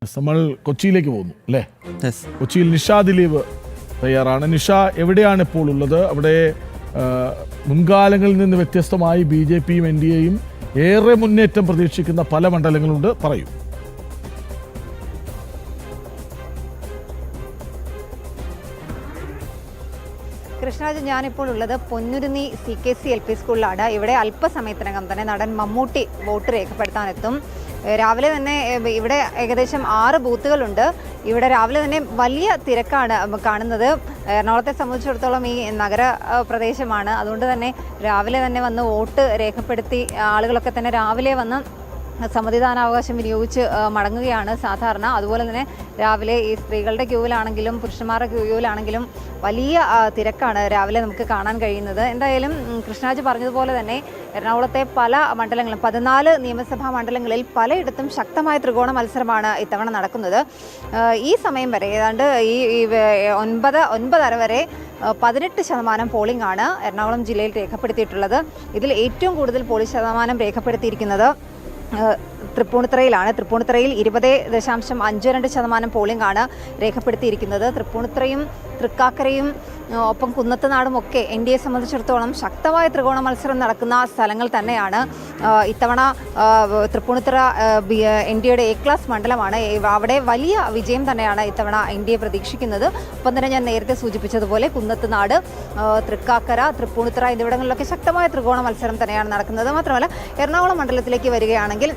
നമ്മൾ കൊച്ചിയിലേക്ക് പോകുന്നു അല്ലേ? യെസ്. കൊച്ചിയിൽ നിഷ ദിലീപ് തയ്യാറാണ്. നിഷ എവിടെയാണ് ഇപ്പോൾ ഉള്ളത്? അവിടെ മുൻകാലങ്ങളിൽ നിന്ന് വ്യത്യസ്തമായി BJPയും NDAയും ഏറെ മുന്നേറ്റം പ്രതീക്ഷിക്കുന്ന പല മണ്ഡലങ്ങളുണ്ട്. പറയൂ. കൃഷ്ണരാജ്, ഞാനിപ്പോൾ ഉള്ളത് പൊന്നുരുന്നി CKC LP സ്കൂളിലാണ്. ഇവിടെ അല്പസമയത്തിനകം തന്നെ നടൻ മമ്മൂട്ടി വോട്ട് രേഖപ്പെടുത്താനെത്തും. രാവിലെ തന്നെ ഇവിടെ ഏകദേശം 6 ബൂത്തുകളുണ്ട്. ഇവിടെ രാവിലെ തന്നെ വലിയ തിരക്കാണ് കാണുന്നത്. എറണാകുളത്തെ സംബന്ധിച്ചിടത്തോളം ഈ നഗര പ്രദേശമാണ്. അതുകൊണ്ട് തന്നെ രാവിലെ തന്നെ വന്ന് വോട്ട് രേഖപ്പെടുത്തി ആളുകളൊക്കെ തന്നെ രാവിലെ വന്ന് സമ്മതിദാനാവകാശം വിനിയോഗിച്ച് മടങ്ങുകയാണ് സാധാരണ. അതുപോലെ തന്നെ രാവിലെ ഈ സ്ത്രീകളുടെ ക്യൂവിലാണെങ്കിലും പുരുഷന്മാരുടെ ക്യൂവിലാണെങ്കിലും വലിയ തിരക്കാണ് രാവിലെ നമുക്ക് കാണാൻ കഴിയുന്നത്. എന്തായാലും കൃഷ്ണരാജ് പറഞ്ഞതുപോലെ തന്നെ എറണാകുളത്തെ പല മണ്ഡലങ്ങളും 14 നിയമസഭാ മണ്ഡലങ്ങളിൽ പലയിടത്തും ശക്തമായ ത്രികോണ മത്സരമാണ് ഇത്തവണ നടക്കുന്നത്. ഈ സമയം വരെ ഏതാണ്ട് ഈ 9:30 വരെ 18% പോളിംഗ് ആണ് എറണാകുളം ജില്ലയിൽ രേഖപ്പെടുത്തിയിട്ടുള്ളത്. ഇതിൽ ഏറ്റവും കൂടുതൽ പോളിംഗ് ശതമാനം രേഖപ്പെടുത്തിയിരിക്കുന്നത് തൃപ്പൂണിത്തുറയിലാണ്. തൃപ്പൂണിത്തുറയിൽ 20.52% പോളിംഗ് ആണ് രേഖപ്പെടുത്തിയിരിക്കുന്നത്. തൃപ്പൂണിത്തുറയും തൃക്കാക്കരയും ഒപ്പം കുന്നത്തുനാടും ഒക്കെ NDA സംബന്ധിച്ചിടത്തോളം ശക്തമായ ത്രികോണ മത്സരം നടക്കുന്ന സ്ഥലങ്ങൾ തന്നെയാണ്. ഇത്തവണ തൃപ്പൂണിത്തുറ NDAയുടെ A ക്ലാസ് മണ്ഡലമാണ്. അവിടെ വലിയ വിജയം തന്നെയാണ് ഇത്തവണ NDA പ്രതീക്ഷിക്കുന്നത്. ഒപ്പം തന്നെ ഞാൻ നേരത്തെ സൂചിപ്പിച്ചതുപോലെ കുന്നത്തുനാട്, തൃക്കാക്കര, തൃപ്പൂണിത്തുറ എന്നിവിടങ്ങളിലൊക്കെ ശക്തമായ ത്രികോണ മത്സരം തന്നെയാണ് നടക്കുന്നത്. മാത്രമല്ല എറണാകുളം മണ്ഡലത്തിലേക്ക് വരികയാണെങ്കിൽ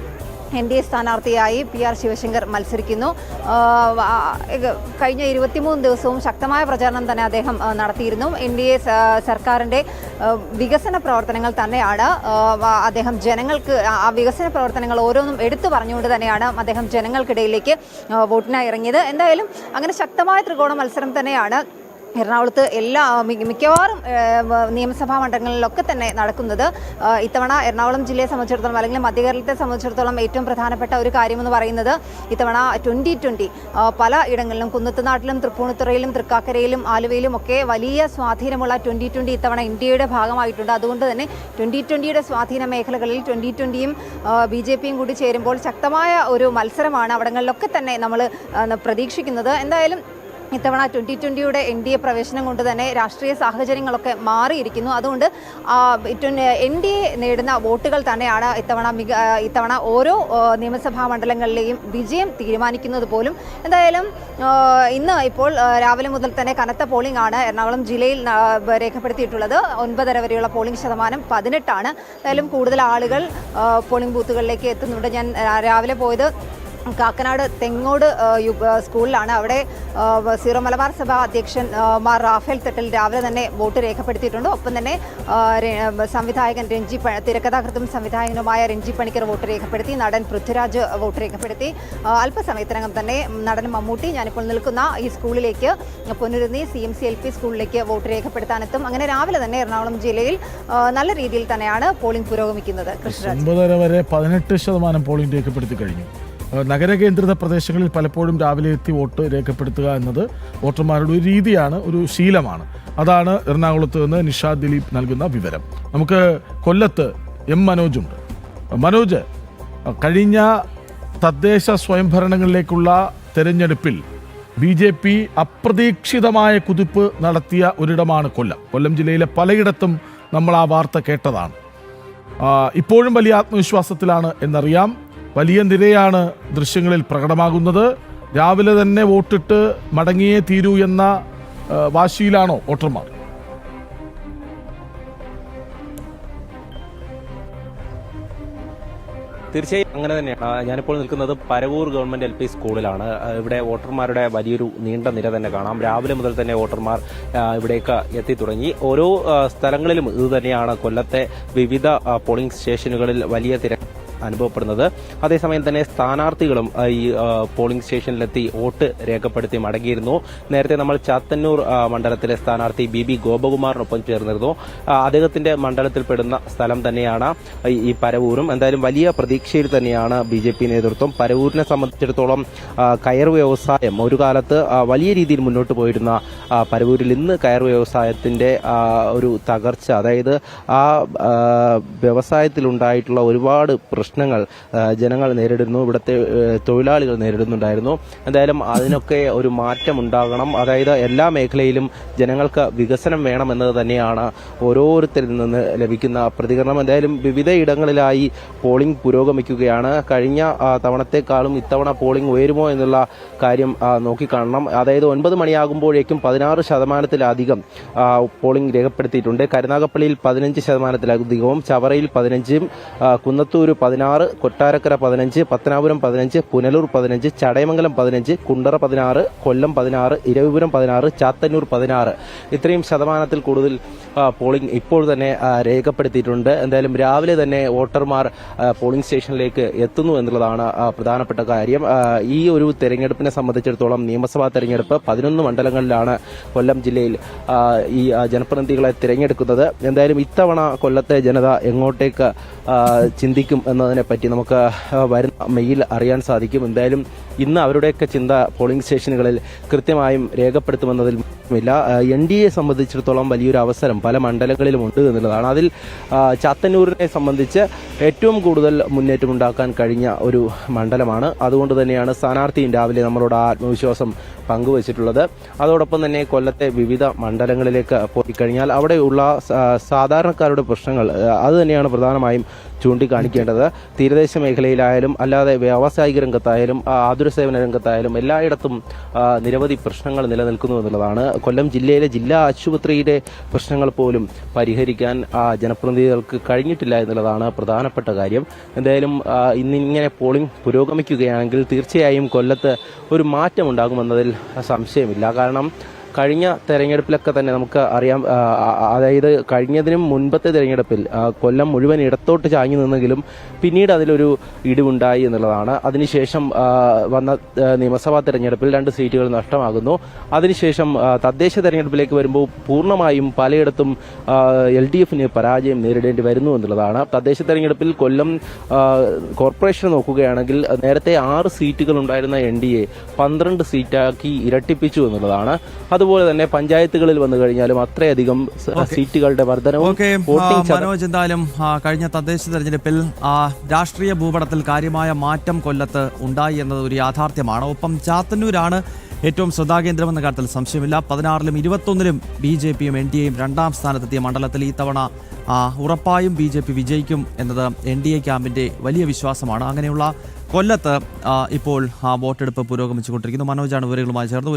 NDA സ്ഥാനാർത്ഥിയായി PR ശിവശങ്കർ മത്സരിക്കുന്നു. കഴിഞ്ഞ 23 ദിവസവും ശക്തമായ പ്രചാരണം തന്നെ അദ്ദേഹം നടത്തിയിരുന്നു. NDA സർക്കാരിൻ്റെ വികസന പ്രവർത്തനങ്ങൾ തന്നെയാണ് അദ്ദേഹം ജനങ്ങൾക്ക് ആ വികസന പ്രവർത്തനങ്ങൾ ഓരോന്നും എടുത്തു പറഞ്ഞുകൊണ്ട് തന്നെയാണ് അദ്ദേഹം ജനങ്ങൾക്കിടയിലേക്ക് വോട്ടിനായി ഇറങ്ങിയത്. എന്തായാലും അങ്ങനെ ശക്തമായ ത്രികോണ മത്സരം തന്നെയാണ് എറണാകുളത്ത് മിക്കവാറും നിയമസഭാ മണ്ഡലങ്ങളിലൊക്കെ തന്നെ നടക്കുന്നത്. ഇത്തവണ എറണാകുളം ജില്ലയെ സംബന്ധിച്ചിടത്തോളം അല്ലെങ്കിൽ മധ്യകേരളത്തെ സംബന്ധിച്ചിടത്തോളം ഏറ്റവും പ്രധാനപ്പെട്ട ഒരു കാര്യമെന്ന് പറയുന്നത് ഇത്തവണ 2020 പല ഇടങ്ങളിലും കുന്നത്തുനാട്ടിലും തൃപ്പൂണിത്തുറയിലും തൃക്കാക്കരയിലും ആലുവയിലും ഒക്കെ വലിയ സ്വാധീനമുള്ള 2020 ഇത്തവണ NDAയുടെ ഭാഗമായിട്ടുണ്ട്. അതുകൊണ്ട് തന്നെ 2020യുടെ സ്വാധീന മേഖലകളിൽ 2020യും BJPയും കൂടി ചേരുമ്പോൾ ശക്തമായ ഒരു മത്സരമാണ് അവിടങ്ങളിലൊക്കെ തന്നെ നമ്മൾ പ്രതീക്ഷിക്കുന്നത്. എന്തായാലും ഇത്തവണ 2020യുടെ NDA പ്രവേശനം കൊണ്ട് തന്നെ രാഷ്ട്രീയ സാഹചര്യങ്ങളൊക്കെ മാറിയിരിക്കുന്നു. അതുകൊണ്ട് NDA നേടുന്ന വോട്ടുകൾ തന്നെയാണ് ഇത്തവണ ഓരോ നിയമസഭാ മണ്ഡലങ്ങളിലെയും വിജയം തീരുമാനിക്കുന്നത് പോലും. എന്തായാലും ഇന്ന് ഇപ്പോൾ രാവിലെ മുതൽ തന്നെ കനത്ത പോളിംഗ് ആണ് എറണാകുളം ജില്ലയിൽ രേഖപ്പെടുത്തിയിട്ടുള്ളത്. 9:30 വരെയുള്ള പോളിംഗ് ശതമാനം 18 ആണ്. എന്തായാലും കൂടുതൽ ആളുകൾ പോളിംഗ് ബൂത്തുകളിലേക്ക് എത്തുന്നുണ്ട്. ഞാൻ രാവിലെ പോയത് കാക്കനാട് തെങ്ങോട് സ്കൂളിലാണ്. അവിടെ സീറോ മലബാർ സഭ അധ്യക്ഷൻ മാർ റാഫേൽ തെട്ടൽ രാവിലെ തന്നെ വോട്ട് രേഖപ്പെടുത്തിയിട്ടുണ്ട്. ഒപ്പം തന്നെ സംവിധായകൻ തിരക്കഥാകൃത്തും സംവിധായകനുമായ രഞ്ജി പണിക്കർ വോട്ട് രേഖപ്പെടുത്തി. നടൻ പൃഥ്വിരാജ് വോട്ട് രേഖപ്പെടുത്തി. അല്പസമയത്തിനകം തന്നെ നടൻ മമ്മൂട്ടി ഞാനിപ്പോൾ നിൽക്കുന്ന ഈ സ്കൂളിലേക്ക് പൊന്നുരുന്നി CMC LP സ്കൂളിലേക്ക് വോട്ട് രേഖപ്പെടുത്താനെത്തും. അങ്ങനെ രാവിലെ തന്നെ എറണാകുളം ജില്ലയിൽ നല്ല രീതിയിൽ തന്നെയാണ് പോളിംഗ് പുരോഗമിക്കുന്നത്. 9:30 വരെ 18% പോളിംഗ് രേഖപ്പെടുത്തി കഴിഞ്ഞു. നഗരകേന്ദ്രിത പ്രദേശങ്ങളിൽ പലപ്പോഴും രാവിലെ എത്തി വോട്ട് രേഖപ്പെടുത്തുക എന്നത് വോട്ടർമാരുടെ ഒരു രീതിയാണ്, ഒരു ശീലമാണ്. അതാണ് എറണാകുളത്ത് നിന്ന് നിഷ ദിലീപ് നൽകുന്ന വിവരം. നമുക്ക് കൊല്ലത്ത് മനോജുണ്ട്. മനോജ്, കഴിഞ്ഞ തദ്ദേശ സ്വയംഭരണങ്ങളിലേക്കുള്ള തെരഞ്ഞെടുപ്പിൽ BJP അപ്രതീക്ഷിതമായ കുതിപ്പ് നടത്തിയ ഒരിടമാണ് കൊല്ലം ജില്ലയിലെ പലയിടത്തും നമ്മൾ ആ വാർത്ത കേട്ടതാണ്. ഇപ്പോഴും വലിയ ആത്മവിശ്വാസത്തിലാണ് എന്നറിയാം. വലിയ നിരയാണ് ദൃശ്യങ്ങളിൽ പ്രകടമാകുന്നത്. രാവിലെ തന്നെ വോട്ടിട്ട് മടങ്ങിയേ തീരൂ എന്ന വാശിയിലാണോ വോട്ടർമാർ? തീർച്ചയായും അങ്ങനെ തന്നെയാണ്. ഞാനിപ്പോൾ നിൽക്കുന്നത് പരവൂർ ഗവൺമെന്റ് LP സ്കൂളിലാണ്. ഇവിടെ വോട്ടർമാരുടെ വലിയൊരു നീണ്ട നിര തന്നെ കാണാം. രാവിലെ മുതൽ തന്നെ വോട്ടർമാർ ഇവിടേക്ക് എത്തി തുടങ്ങി. ഓരോ സ്ഥലങ്ങളിലും ഇതുതന്നെയാണ്. കൊല്ലത്തെ വിവിധ പോളിംഗ് സ്റ്റേഷനുകളിൽ വലിയ തിരക്ക് അനുഭവപ്പെടുന്നത്. അതേസമയം തന്നെ സ്ഥാനാർത്ഥികളും ഈ പോളിംഗ് സ്റ്റേഷനിലെത്തി വോട്ട് രേഖപ്പെടുത്തി മടങ്ങിയിരുന്നു. നേരത്തെ നമ്മൾ ചാത്തന്നൂർ മണ്ഡലത്തിലെ സ്ഥാനാർത്ഥി BB ഗോപകുമാറിനൊപ്പം ചേർന്നിരുന്നു. അദ്ദേഹത്തിന്റെ മണ്ഡലത്തിൽപ്പെടുന്ന സ്ഥലം തന്നെയാണ് ഈ പരവൂരും. എന്തായാലും വലിയ പ്രതീക്ഷയിൽ തന്നെയാണ് BJP നേതൃത്വം. പരവൂരിനെ സംബന്ധിച്ചിടത്തോളം കയർ വ്യവസായം ഒരു കാലത്ത് വലിയ രീതിയിൽ മുന്നോട്ട് പോയിരുന്ന പരവൂരിൽ ഇന്ന് കയർ വ്യവസായത്തിന്റെ ഒരു തകർച്ച, അതായത് ആ വ്യവസായത്തിലുണ്ടായിട്ടുള്ള ഒരുപാട് പ്രശ്നങ്ങൾ പ്രശ്നങ്ങൾ ജനങ്ങൾ നേരിടുന്നു, ഇവിടുത്തെ തൊഴിലാളികൾ നേരിടുന്നുണ്ടായിരുന്നു. എന്തായാലും അതിനൊക്കെ ഒരു മാറ്റം ഉണ്ടാകണം. അതായത് എല്ലാ മേഖലയിലും ജനങ്ങൾക്ക് വികസനം വേണമെന്നത് തന്നെയാണ് ഓരോരുത്തരിൽ നിന്ന് ലഭിക്കുന്ന പ്രതികരണം. എന്തായാലും വിവിധ ഇടങ്ങളിലായി പോളിംഗ് പുരോഗമിക്കുകയാണ്. കഴിഞ്ഞ തവണത്തെക്കാളും ഇത്തവണ പോളിംഗ് ഉയരുമോ എന്നുള്ള കാര്യം നോക്കിക്കാണണം. അതായത് 9 മണിയാകുമ്പോഴേക്കും 16% പോളിംഗ് രേഖപ്പെടുത്തിയിട്ടുണ്ട്. കരുനാഗപ്പള്ളിയിൽ 15%-ലധികവും, ചവറയിൽ 15, കുന്നത്തൂർ 16, കൊട്ടാരക്കര 15, പത്തനാപുരം 15, പുനലൂർ 15, ചടയമംഗലം 15, കുണ്ടറ 16, കൊല്ലം 16, ഇരവിപുരം 16, ചാത്തന്നൂർ 16 ഇത്രയും ശതമാനത്തിൽ കൂടുതൽ പോളിംഗ് ഇപ്പോൾ തന്നെ രേഖപ്പെടുത്തിയിട്ടുണ്ട്. എന്തായാലും രാവിലെ തന്നെ വോട്ടർമാർ പോളിംഗ് സ്റ്റേഷനിലേക്ക് എത്തുന്നു എന്നുള്ളതാണ് പ്രധാനപ്പെട്ട കാര്യം. ഈ ഒരു തെരഞ്ഞെടുപ്പിനെ സംബന്ധിച്ചിടത്തോളം നിയമസഭാ തെരഞ്ഞെടുപ്പ് 11 മണ്ഡലങ്ങളിലാണ് കൊല്ലം ജില്ലയിൽ ഈ ജനപ്രതിനിധികളെ തിരഞ്ഞെടുക്കുന്നത്. എന്തായാലും ഇത്തവണ കൊല്ലത്തെ ജനത എങ്ങോട്ടേക്ക് ചിന്തിക്കും എന്നതിനെ പറ്റി നമുക്ക് വരുന്ന മെയിൽ അറിയാൻ സാധിക്കും. എന്തായാലും ഇന്ന് അവരുടെയൊക്കെ ചിന്ത പോളിംഗ് സ്റ്റേഷനുകളിൽ കൃത്യമായും രേഖപ്പെടുത്തുമെന്നതിൽ ഇല്ല. NDA സംബന്ധിച്ചിടത്തോളം വലിയൊരു അവസരം പല മണ്ഡലങ്ങളിലും ഉണ്ട് എന്നുള്ളതാണ്. അതിൽ ചാത്തന്നൂരിനെ സംബന്ധിച്ച് ഏറ്റവും കൂടുതൽ മുന്നേറ്റമുണ്ടാക്കാൻ കഴിഞ്ഞ ഒരു മണ്ഡലമാണ്. അതുകൊണ്ട് തന്നെയാണ് സ്ഥാനാർത്ഥിയും രാവിലെ നമ്മളോട് ആത്മവിശ്വാസം പങ്കുവച്ചിട്ടുള്ളത്. അതോടൊപ്പം തന്നെ കൊല്ലത്തെ വിവിധ മണ്ഡലങ്ങളിലേക്ക് പോയി കഴിഞ്ഞാൽ അവിടെയുള്ള സാധാരണക്കാരുടെ പ്രശ്നങ്ങൾ അത് തന്നെയാണ് പ്രധാനമായും ചൂണ്ടിക്കാണിക്കേണ്ടത്. തീരദേശ മേഖലയിലായാലും അല്ലാതെ വ്യാവസായിക രംഗത്തായാലും ആതുര സേവന രംഗത്തായാലും എല്ലായിടത്തും നിരവധി പ്രശ്നങ്ങൾ നിലനിൽക്കുന്നു എന്നുള്ളതാണ്. കൊല്ലം ജില്ലയിലെ ജില്ലാ ആശുപത്രിയുടെ പ്രശ്നങ്ങൾ പോലും പരിഹരിക്കാൻ ജനപ്രതിനിധികൾക്ക് കഴിഞ്ഞിട്ടില്ല എന്നുള്ളതാണ് പ്രധാനപ്പെട്ട കാര്യം. എന്തായാലും ഇന്നിങ്ങനെ പോളിംഗ് പുരോഗമിക്കുകയാണെങ്കിൽ തീർച്ചയായും കൊല്ലത്ത് ഒരു മാറ്റം ഉണ്ടാകുമെന്നതിൽ സംശയമില്ല. കാരണം കഴിഞ്ഞ തെരഞ്ഞെടുപ്പിലൊക്കെ തന്നെ നമുക്ക് അറിയാം, അതായത് കഴിഞ്ഞതിനും മുൻപത്തെ തെരഞ്ഞെടുപ്പിൽ കൊല്ലം മുഴുവൻ ഇടത്തോട്ട് ചാഞ്ഞു നിന്നെങ്കിലും പിന്നീട് അതിലൊരു ഇടിവുണ്ടായി എന്നുള്ളതാണ്. അതിനുശേഷം വന്ന നിയമസഭാ തെരഞ്ഞെടുപ്പിൽ 2 സീറ്റുകൾ നഷ്ടമാകുന്നു. അതിനുശേഷം തദ്ദേശ തെരഞ്ഞെടുപ്പിലേക്ക് വരുമ്പോൾ പൂർണ്ണമായും പലയിടത്തും LDFന് പരാജയം നേരിടേണ്ടി വരുന്നു എന്നുള്ളതാണ്. തദ്ദേശ തെരഞ്ഞെടുപ്പിൽ കൊല്ലം കോർപ്പറേഷൻ നോക്കുകയാണെങ്കിൽ നേരത്തെ 6 സീറ്റുകൾ ഉണ്ടായിരുന്ന NDA 12 സീറ്റാക്കി ഇരട്ടിപ്പിച്ചു എന്നുള്ളതാണ്. അതുപോലെ തന്നെ പഞ്ചായത്തുകളിൽ വന്നു കഴിഞ്ഞാലും അത്രയധികം സീറ്റുകളുടെ വർധനവും. മനോജ്, എന്തായാലും കഴിഞ്ഞ തദ്ദേശ തെരഞ്ഞെടുപ്പിൽ രാഷ്ട്രീയ ഭൂപടത്തിൽ കാര്യമായ മാറ്റം കൊല്ലത്ത് ഉണ്ടായി എന്നത് ഒരു യാഥാർത്ഥ്യമാണ്. ഒപ്പം ചാത്തന്നൂരാണ് ഏറ്റവും ശ്രദ്ധാകേന്ദ്രമെന്ന കാര്യത്തിൽ സംശയമില്ല. 16-ലും 21-ലും BJPയും NDAയും 2ാം സ്ഥാനത്തെത്തിയ മണ്ഡലത്തിൽ ഈ തവണ ഉറപ്പായും BJP വിജയിക്കും എന്നത് NDA ക്യാമ്പിന്റെ വലിയ വിശ്വാസമാണ്. അങ്ങനെയുള്ള കൊല്ലത്ത് ഇപ്പോൾ വോട്ടെടുപ്പ് പുരോഗമിച്ചുകൊണ്ടിരിക്കുന്നു. മനോജാണ് വിവരങ്ങളുമായി ചേർന്ന്.